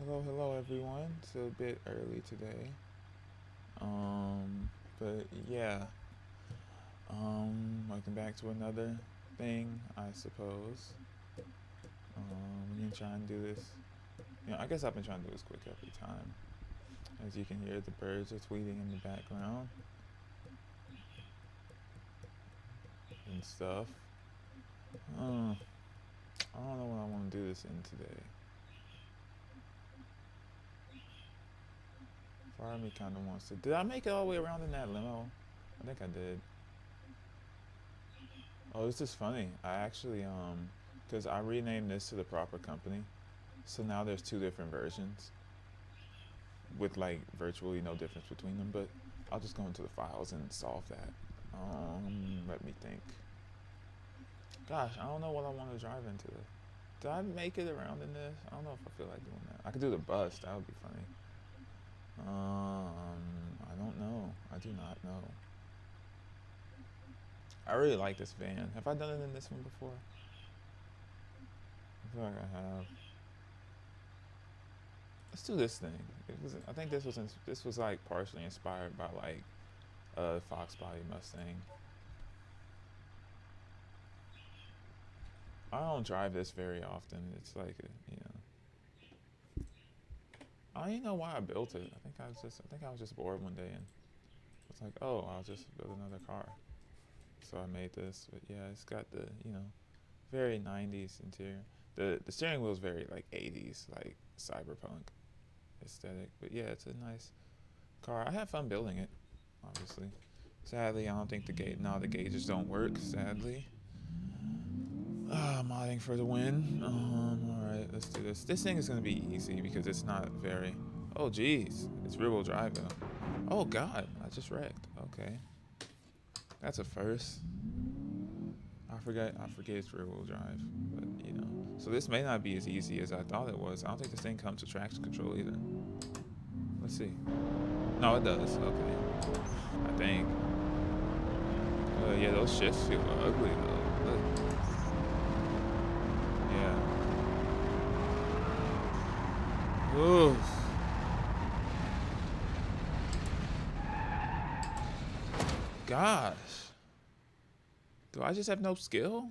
Hello everyone. It's a bit early today. But yeah. Welcome back to another thing, I suppose. We're gonna try and do this. I guess I've been trying to do this quick every time. As you can hear, the birds are tweeting in the background and stuff. I don't know what I want to do this in today. Part of me kind of wants to. Did I make it all the way around in that limo? I think I did. Oh, this is funny. I actually because I renamed this to the proper company, so now there's two different versions with like virtually no difference between them. But I'll just go into the files and solve that. Let me think. Gosh, I don't know what I want to drive into. Did I make it around in this? I don't know if I feel like doing that. I could do the bus. That would be funny. I don't know. I do not know. I really like this van. Have I done it in this one before? I feel like I have. Let's do this thing. I think this was like partially inspired by like Fox Body Mustang. I don't drive this very often. It's like I don't even know why I built it. I think I was just bored one day and it's like, oh, I'll just build another car. So I made this. But yeah, it's got the very 90s interior. The steering wheel is very like 80s, like cyberpunk aesthetic. But yeah, it's a nice car. I had fun building it, obviously. Sadly, I don't think the gauge. No, the gauges don't work. Sadly. Modding for the win. All right, let's do this. This thing is gonna be easy because it's not very. Oh, geez, it's rear-wheel drive though. Oh God, I just wrecked. Okay, that's a first. I forget it's rear-wheel drive, but So this may not be as easy as I thought it was. I don't think this thing comes with traction control either. Let's see. No, it does. Okay, I think. Yeah, those shifts feel ugly though. Look. Yeah. Oof. Gosh. Do I just have no skill?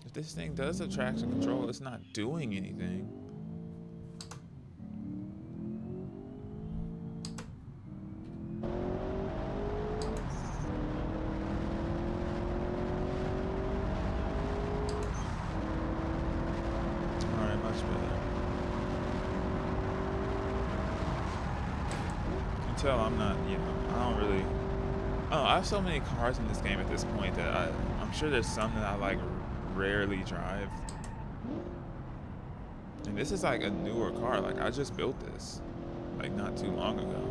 If this thing does have traction control, it's not doing anything. Alright, much better. Until I'm not, I don't really. Oh, I have so many cars in this game at this point that I'm sure there's some that I like rarely drive. And this is like a newer car. Like I just built this, like not too long ago.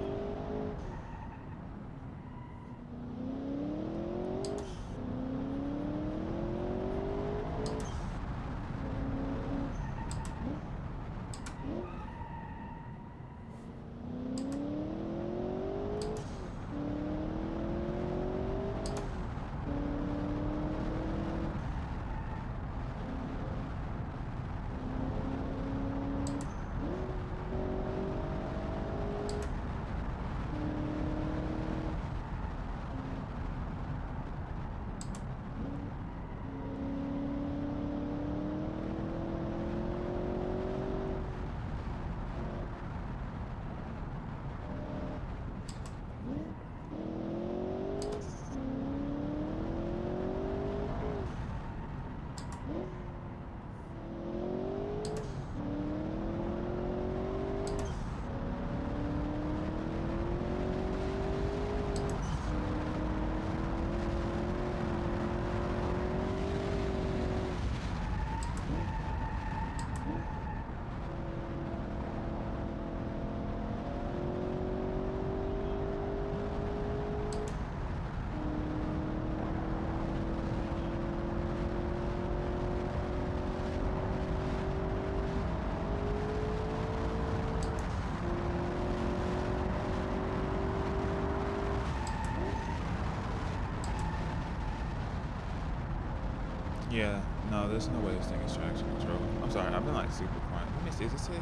Yeah, no, there's no way this thing is traction control. I'm sorry, I've been like super quiet. Let me see, does it say?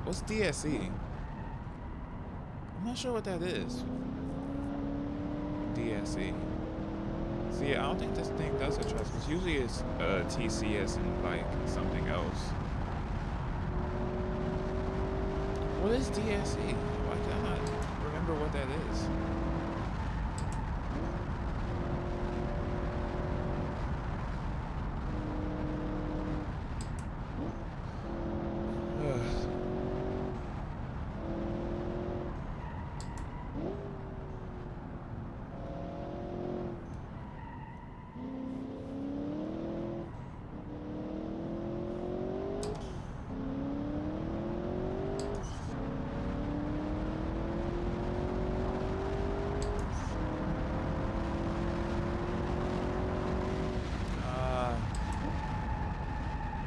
What's DSE? I'm not sure what that is. DSE. See, yeah, I don't think this thing does a traction, because usually it's TCS and like something else. What is DSE? Why can I not remember what that is?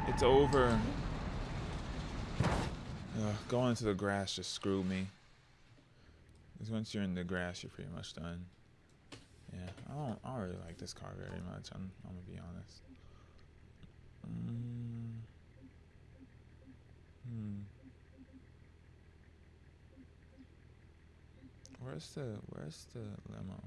It's over. Going into the grass just screwed me. Because once you're in the grass, you're pretty much done. Yeah, I don't really like this car very much. I'm gonna be honest. Where's the limo?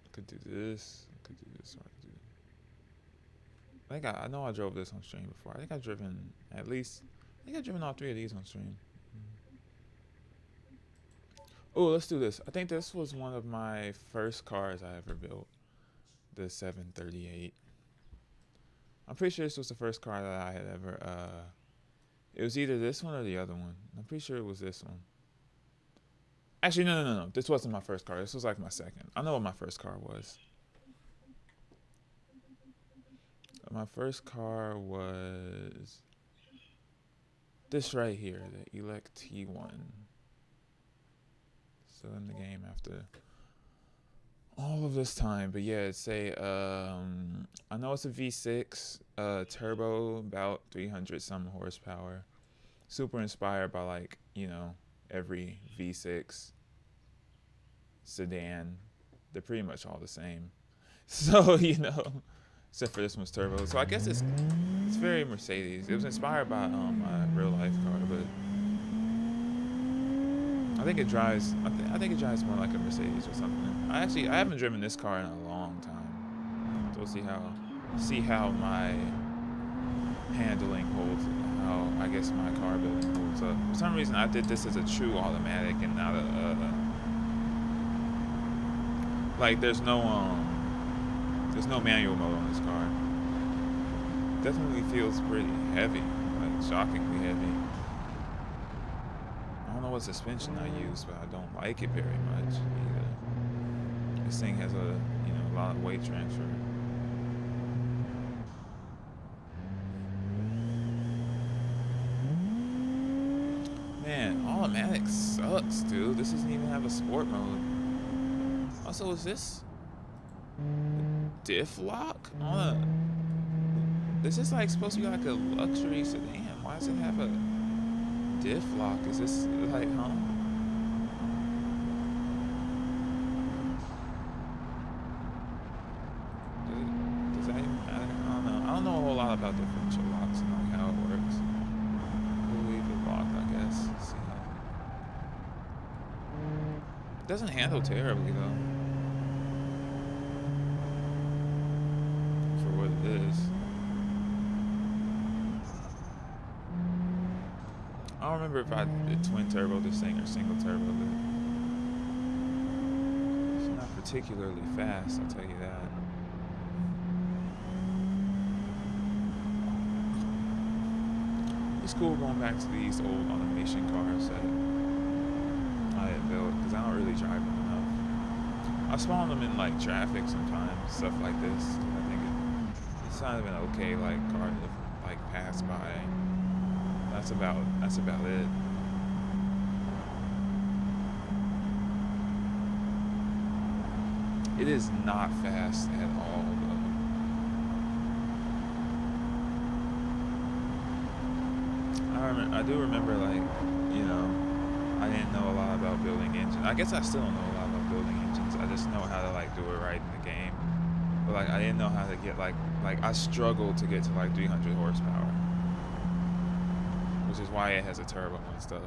I could do this. I could do this. Or I could do. I know I drove this on stream before. I think I've driven at least. I think I've driven all 3 of these on stream. Oh, let's do this. I think this was one of my first cars I ever built. The 738. I'm pretty sure this was the first car that I had ever. It was either this one or the other one. I'm pretty sure it was this one. Actually, no. This wasn't my first car. This was like my second. I know what my first car was. My first car was this right here, the Elect T1. Still in the game after all of this time, but yeah, it's a I know it's a V6 turbo, about 300 some horsepower, super inspired by, like, you know, every V6 sedan. They're pretty much all the same, so you know, except for this one's turbo. So I guess it's very Mercedes. It was inspired by my real life car, but I think it drives. I think it drives more like a Mercedes or something. I haven't driven this car in a long time. So we'll see how my handling holds. How I guess my car building holds up. For some reason, I did this as a true automatic and not a like. There's no manual mode on this car. Definitely feels pretty heavy, like shockingly heavy. I don't know what suspension I use, but I don't like it very much either. This thing has a lot of weight transfer. Man, automatic sucks, dude. This doesn't even have a sport mode. Also, is this diff lock on a? This is like supposed to be like a luxury sedan. Why does it have a diff lock? Is this like, huh? Does that even matter? I don't know. I don't know a whole lot about differential locks and like how it works. We'll leave it locked, I guess. Let's see how. It doesn't handle terribly though. For what it is. I don't remember if I did twin turbo this thing or single turbo, but it's not particularly fast, I'll tell you that. It's cool going back to these old automation cars that I had built, because I don't really drive them enough. I spawn them in like traffic sometimes, stuff like this. I think it's kind of an okay like car to like pass by. That's about it. It is not fast at all, though. I do remember, like, you know, I didn't know a lot about building engines. I guess I still don't know a lot about building engines. I just know how to, like, do it right in the game. But, like, I didn't know how to get, like I struggled to get to, like, 300 horsepower. Which is why it has a turbo and stuff.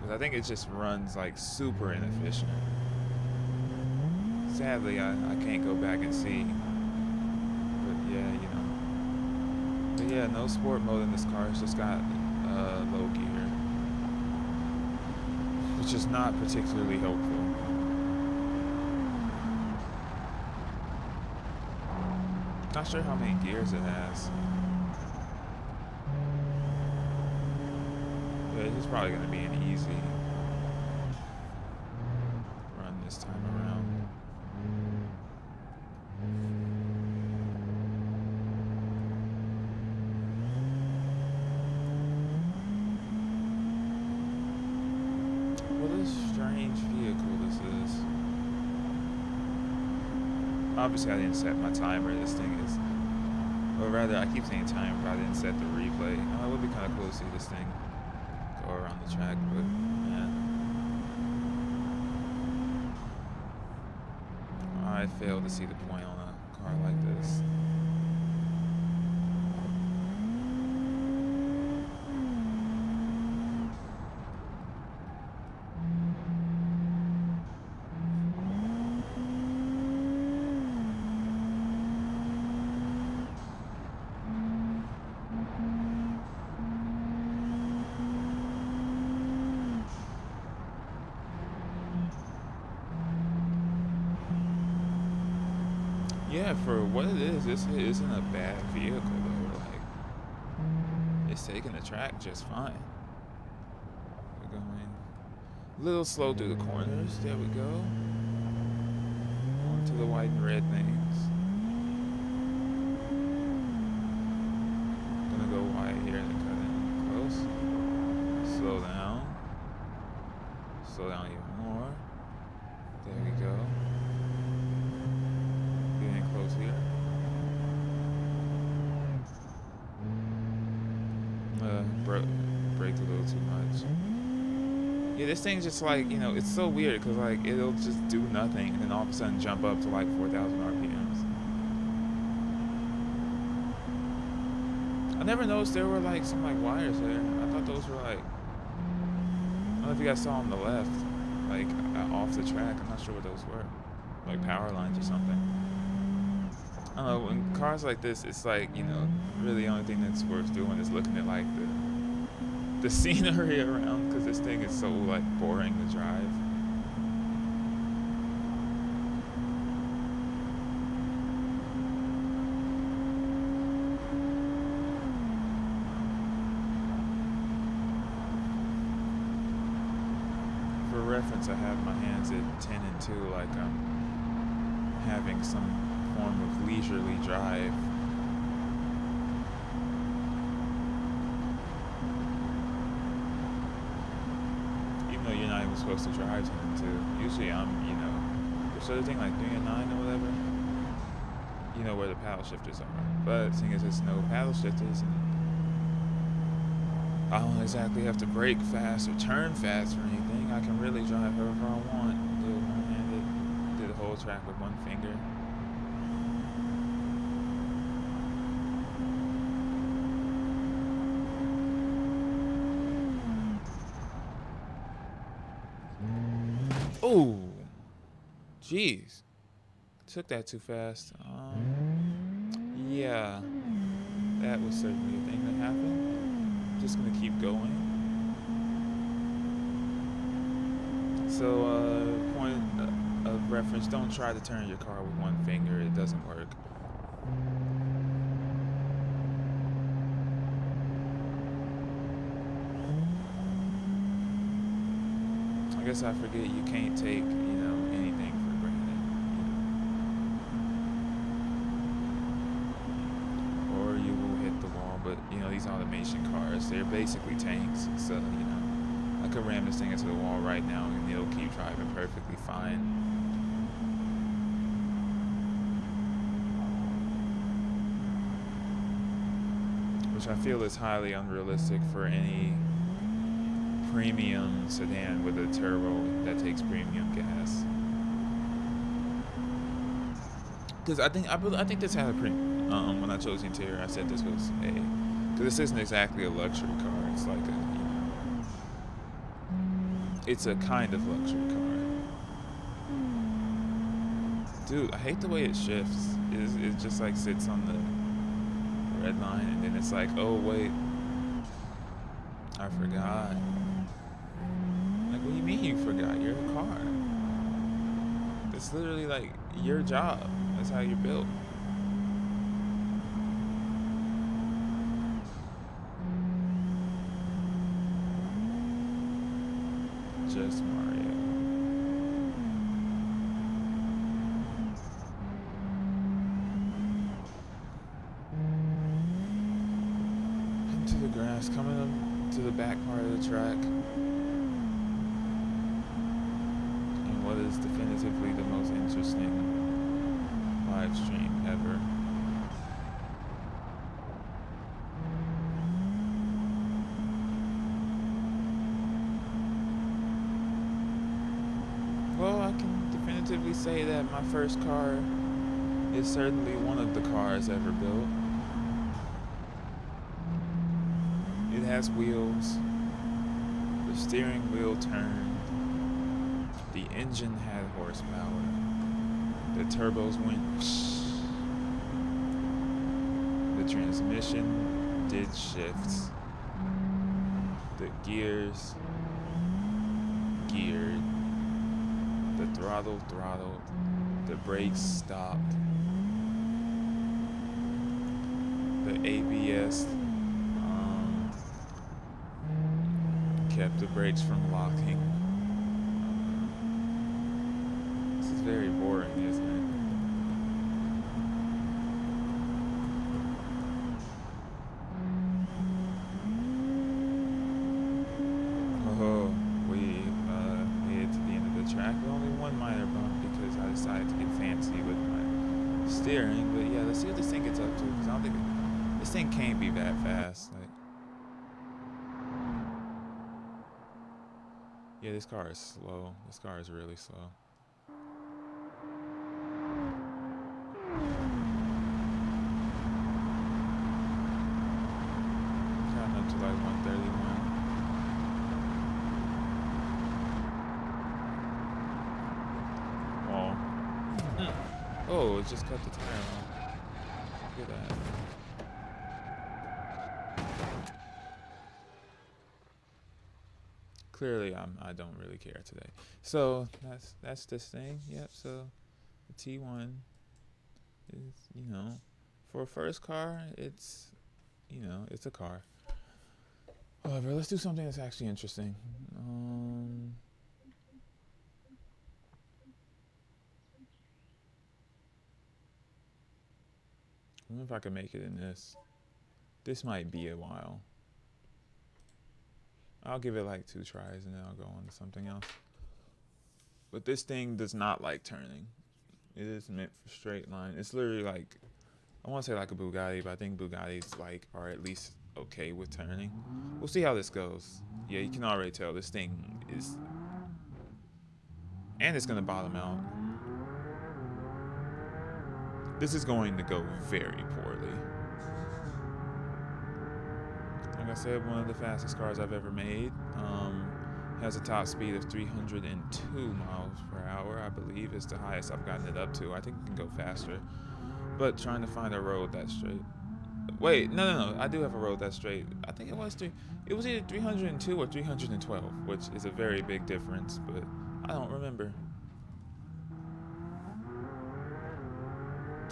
Because I think it just runs, like, super inefficient. Sadly, I can't go back and see. But, yeah, you know. But, yeah, no sport mode in this car. It's just got low gear. Which is not particularly helpful. Not sure how many gears it has. But it's probably going to be an easy run this time around. What a strange vehicle this is. Obviously I didn't set my timer. This thing is, or rather I keep saying timer, but I didn't set the replay. Oh, it would be kind of cool to see this thing go around the track, but yeah. I fail to see the point on a car like this. Yeah, for what it is, this isn't a bad vehicle though. Like, it's taking the track just fine. We're going a little slow through the corners. There we go. Onto the white and red things. Gonna go wide here and cut in close. Slow down. Slow down even more. There we go. Here. Braked a little too much. Yeah, this thing's just like, you know, it's so weird because like it'll just do nothing and then all of a sudden jump up to like 4,000 RPMs. I never noticed there were like some like wires there. I thought those were like, I don't know if you guys saw on the left, like off the track. I'm not sure what those were, like power lines or something. I don't know, in cars like this, it's like, you know, really the only thing that's worth doing is looking at like the scenery around, because this thing is so like boring to drive. For reference, I have my hands at 10 and 2, like I'm having some form of leisurely drive. Even though you're not even supposed to drive to them too. Usually I'm, you know, the sort of thing like 3 and 9 or whatever. You know where the paddle shifters are. But seeing as there's no paddle shifters and I don't exactly have to brake fast or turn fast or anything, I can really drive however I want. Do it one-handed, do the whole track with one finger. Oh, jeez, took that too fast. Yeah, that was certainly a thing that happened. Just gonna keep going. So, point of reference, don't try to turn your car with one finger. It doesn't work. I guess I forget you can't take, you know, anything for granted, you know. Or you will hit the wall, but, you know, these automation cars, they're basically tanks, so, you know, I could ram this thing into the wall right now and it'll keep driving perfectly fine. which I feel is highly unrealistic for any premium sedan with a turbo that takes premium gas. Because I think this had a when I chose the interior, I said this was a, because this isn't exactly a luxury car. It's like a, it's a kind of luxury car. Dude, I hate the way it shifts. It just like sits on the red line and then it's like, oh wait, I forgot. Like, what do you mean you forgot? You're a car. It's literally like your job. That's how you're built. Just Mario. Into the grass, coming up to the back part of the track. And what is definitively the most interesting live stream ever. Well, I can definitively say that my first car is certainly one of the cars ever built. It has wheels, the steering wheel turned, the engine had horsepower, the turbos went whoosh, the transmission did shifts, the gears geared, the throttle throttled, the brakes stopped, the ABS kept the brakes from locking. This is very boring, isn't it? Oh, we made it to the end of the track. Only one minor bump because I decided to get fancy with my steering. But yeah, let's see what this thing gets up to, because I don't think this thing can't be that fast. Like, yeah, this car is slow. This car is really slow. Counting up to like 131. Oh, it just cut the tire off. Look at that. Clearly, I don't really care today. So that's this thing. Yep. So the T1 is, for a first car, it's, it's a car. However, let's do something that's actually interesting. I wonder if I can make it in this. This might be a while. I'll give it like 2 tries and then I'll go on to something else. But this thing does not like turning. It is meant for straight line. It's literally like, I want to say like a Bugatti, but I think Bugattis like are at least okay with turning. We'll see how this goes. Yeah, you can already tell this thing is, and it's gonna bottom out. This is going to go very poorly. Like I said, one of the fastest cars I've ever made. Has a top speed of 302 miles per hour, I believe is the highest I've gotten it up to. I think it can go faster, but trying to find a road that's straight. Wait, no, I do have a road that's straight. I think it was either 302 or 312, which is a very big difference, but I don't remember.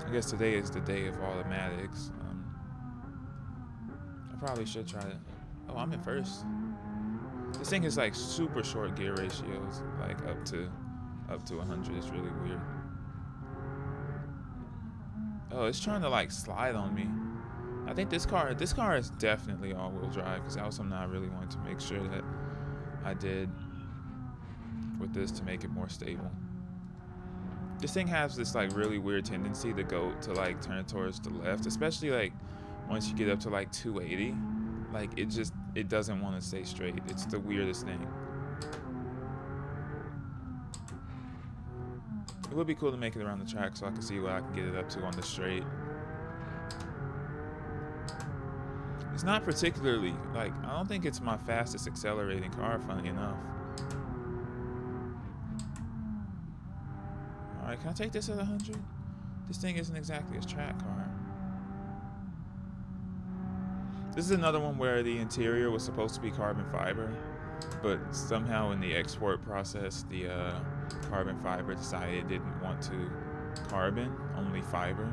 I guess today is the day of automatics. I probably should try it. Oh, I'm in first. This thing is like super short gear ratios, like up to 100. It's really weird. Oh, it's trying to like slide on me. I think this car is definitely all-wheel drive, because that was something I really wanted to make sure that I did with this to make it more stable. This thing has this like really weird tendency to like turn towards the left, especially like once you get up to like 280, like it doesn't want to stay straight. It's the weirdest thing. It would be cool to make it around the track so I can see what I can get it up to on the straight. It's not particularly, like, I don't think it's my fastest accelerating car, funny enough. Alright, can I take this at 100? This thing isn't exactly a track car. This is another one where the interior was supposed to be carbon fiber, but somehow in the export process, the carbon fiber decided it didn't want to carbon, only fiber.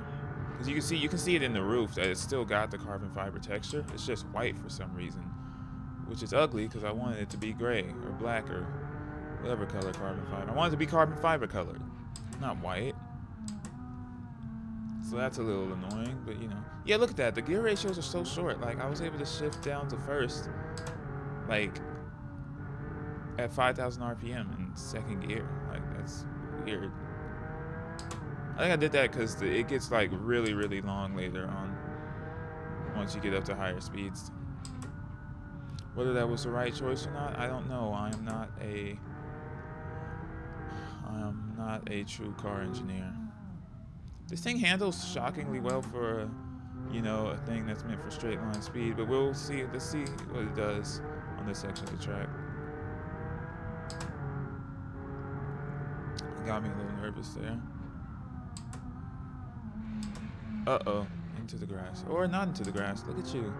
Because you can see it in the roof that it's still got the carbon fiber texture. It's just white for some reason, which is ugly because I wanted it to be gray or black or whatever color carbon fiber. I wanted it to be carbon fiber colored, not white. So that's a little annoying, but you know. Yeah, look at that. The gear ratios are so short. Like, I was able to shift down to first, like, at 5,000 RPM in second gear. Like, that's weird. I think I did that because it gets, like, really, really long later on once you get up to higher speeds. Whether that was the right choice or not, I don't know. I am not a true car engineer. This thing handles shockingly well for, you know, a thing that's meant for straight line speed, but we'll see. Let's see what it does on this section of the track. It got me a little nervous there. Uh-oh, into the grass. Or not into the grass, look at you.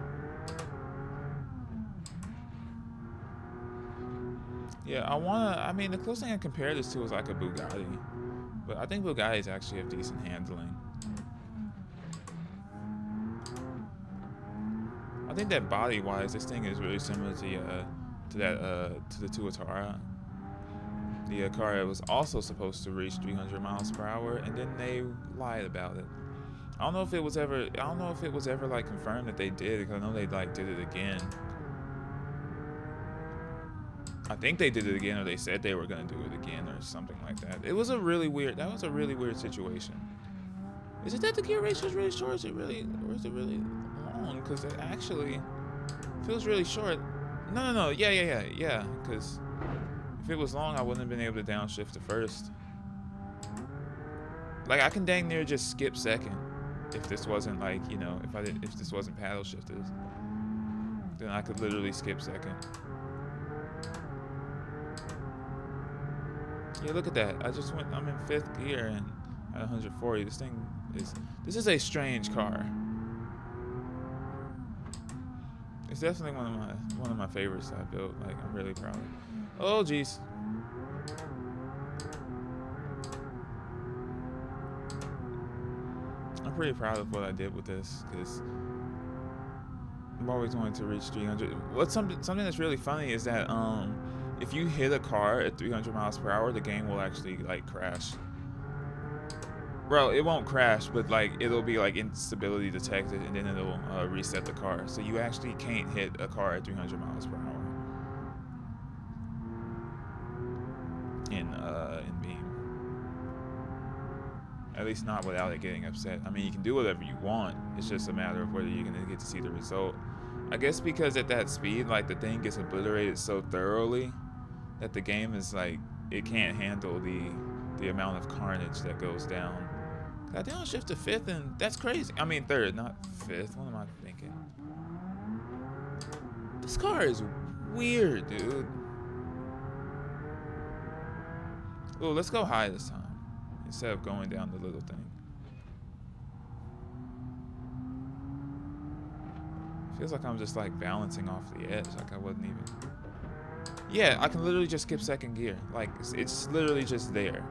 Yeah, I mean, the closest thing I compare this to is like a Bugatti. But I think Bugattis actually have decent handling. I think that body-wise, this thing is really similar to the Tuatara. The car that was also supposed to reach 300 miles per hour, and then they lied about it. I don't know if it was ever like confirmed that they did, because I know they like did it again. I think they did it again, or they said they were gonna do it again, or something like that. It was a really weird. That was a really weird situation. Is it that the gear ratio is really short? Or is it really long? Because it actually feels really short. No. Yeah. Because if it was long, I wouldn't have been able to downshift to first. Like, I can dang near just skip second if this wasn't like, you know, if this wasn't paddle shifted, then I could literally skip second. Yeah, look at that. I'm in 5th gear and at 140. This is a strange car. It's definitely one of my favorites I built. Like, I'm really proud of it. Oh, geez. I'm pretty proud of what I did with this, because I'm always wanting to reach 300. Something that's really funny is that if you hit a car at 300 miles per hour, the game will actually like crash. Well, it won't crash, but like it'll be like instability detected, and then it'll reset the car. So you actually can't hit a car at 300 miles per hour in Beam. At least not without it getting upset. I mean, you can do whatever you want. It's just a matter of whether you're gonna get to see the result. I guess because at that speed, like, the thing gets obliterated so thoroughly that the game is like, it can't handle the amount of carnage that goes down. I downshift to 5th, and that's crazy. I mean 3rd, not 5th. What am I thinking? This car is weird, dude. Oh, let's go high this time instead of going down the little thing. Feels like I'm just like balancing off the edge, like I wasn't even. Yeah, I can literally just skip 2nd gear. Like, it's literally just there.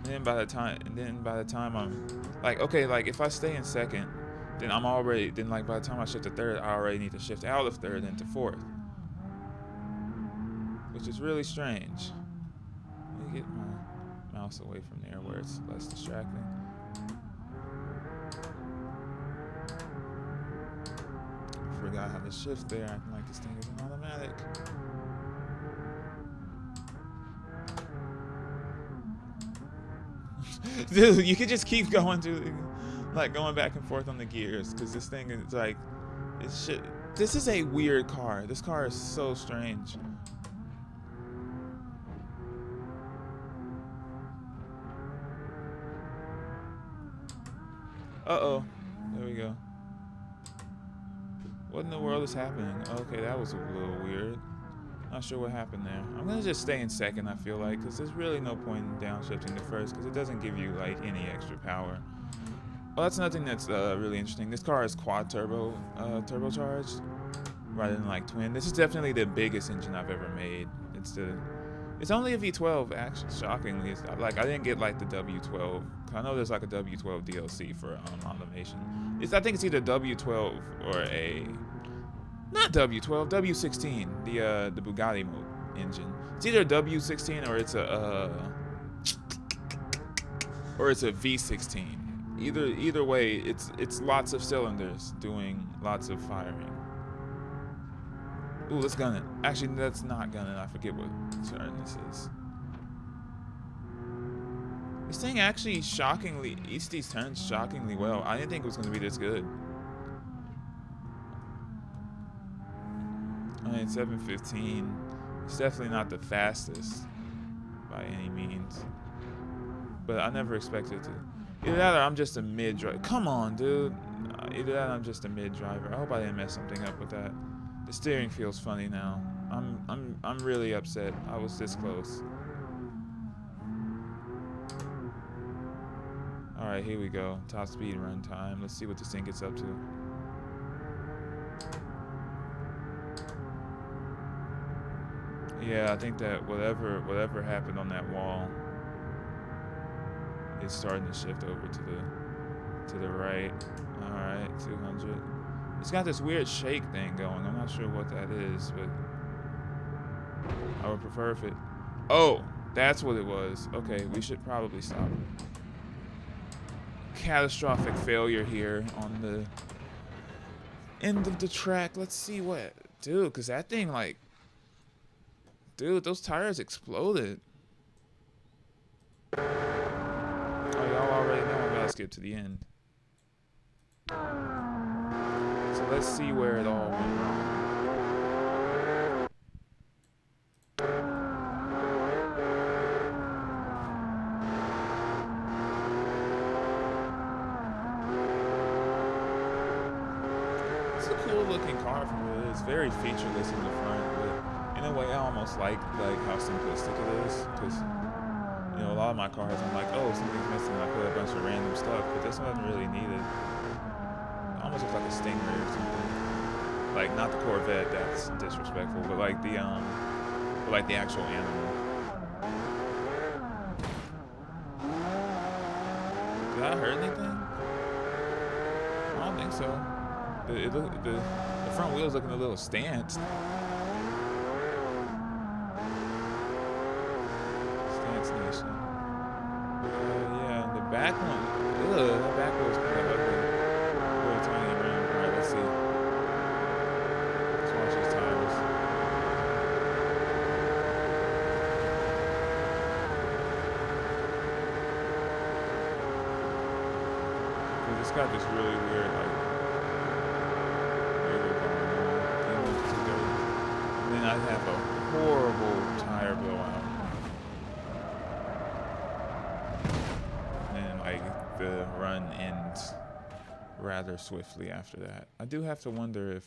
And then by the time I'm like, okay, like if I stay in 2nd, then like by the time I shift to 3rd, I already need to shift out of 3rd into 4th, which is really strange. Let me get my mouse away from there where it's less distracting. Forgot how to shift there, acting like this thing isn't automatic. Dude, you could just keep going through like going back and forth on the gears because this thing is like, it's shit. This is a weird car. This car is so strange. Uh-oh. There we go. What in the world is happening? Okay, that was a little weird. Not sure what happened there. I'm gonna just stay in second, I feel like, because there's really no point in downshifting to first, because it doesn't give you, like, any extra power. Well, that's nothing that's really interesting. This car is quad turbo, turbocharged, rather than, like, twin. This is definitely the biggest engine I've ever made. It's only a V12, actually, shockingly. It's not, like, I didn't get, like, the W12. I know there's, like, a W12 DLC for automation. I think it's either W12 or a... Not W12, W16, the Bugatti mode engine. It's either a W16 or it's a V16. Either way, it's lots of cylinders doing lots of firing. Ooh, let's gun it. Actually, that's not gun it. I forget what turn this is. This thing actually shockingly eats these turns shockingly well. I didn't think it was going to be this good. I mean, 715. It's definitely not the fastest by any means, but I never expected to. Either that or I'm just a mid driver. Come on, dude. Either that or I'm just a mid driver. I hope I didn't mess something up with that. The steering feels funny now. I'm really upset. I was this close. All right, here we go. Top speed run time. Let's see what this thing gets up to. Yeah, I think that whatever happened on that wall is starting to shift over to the right. All right, 200. It's got this weird shake thing going. I'm not sure what that is, but I would prefer if it... Oh, that's what it was. Okay, we should probably stop. Catastrophic failure here on the end of the track. Let's see what... Dude, because that thing, like... Dude, those tires exploded. Oh, y'all already know I'm gonna skip to the end. So let's see where it all went wrong. It's a cool looking car for what it is. Very featureless in the front, but in a way I almost like how simplistic it is, because you know, a lot of my cars I'm like, oh, something's missing, and I put a bunch of random stuff, but this wasn't really needed. It almost looks like a Stingray or something. Like, not the Corvette, that's disrespectful, but like the actual animal. Did I hurt anything? I don't think so. The front wheel's looking a little stanced. Nation. Yeah, the back one. Ugh, that back one was kind of ugly. Really tiny around. Alright, let's see. Let's watch these tires. Cause it's got this really weird, like, wiggle going on. And then I have a horrible tire blowout. The run ends rather swiftly after that. I do have to wonder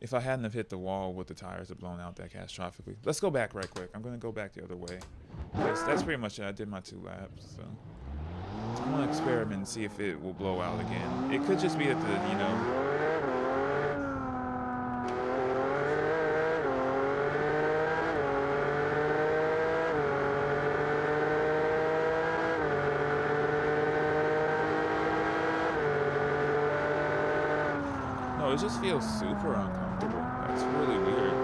if I hadn't have hit the wall, would the tires have blown out that catastrophically. Let's go back right quick. I'm going to go back the other way. That's pretty much it. I did my 2 laps, so I'm going to experiment and see if it will blow out again. It could just be that the, you know, it just feels super uncomfortable. That's really weird.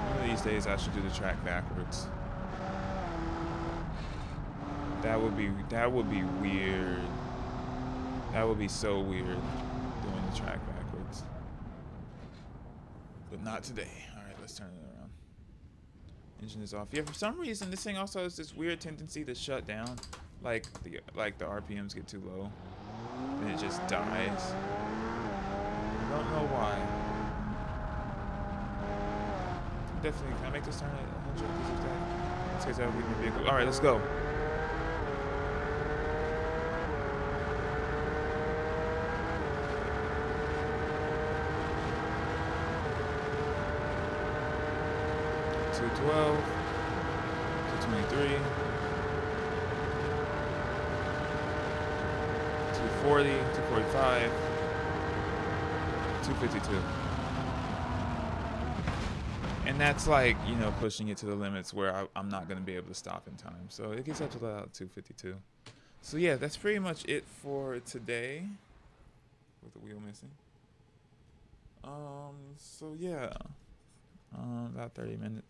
One of these days I should do the track backwards. That would be weird. That would be so weird, doing the track backwards. But not today. Alright, let's turn it around. Engine is off. Yeah, for some reason this thing also has this weird tendency to shut down, like the RPMs get too low, and it just dies. I don't know why. Definitely, can I make this turn at 100? Let's get that would be my vehicle. All right, let's go. $212, $223, $240, $245, $252. And that's like, you know, pushing it to the limits where I'm not going to be able to stop in time. So it gets up to about 252. So yeah, that's pretty much it for today with the wheel missing. So yeah, about 30 minutes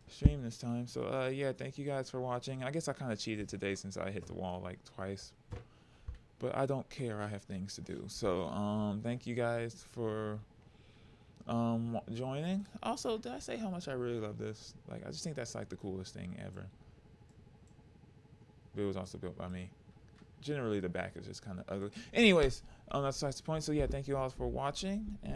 stream this time. So yeah, thank you guys for watching. I guess I kind of cheated today since I hit the wall like twice, but I don't care. I have things to do. So thank you guys for joining. Also, did I say how much I really love this? Like, I just think that's like the coolest thing ever. But it was also built by me. Generally the back is just kind of ugly. Anyways, that's the point. So yeah, thank you all for watching, and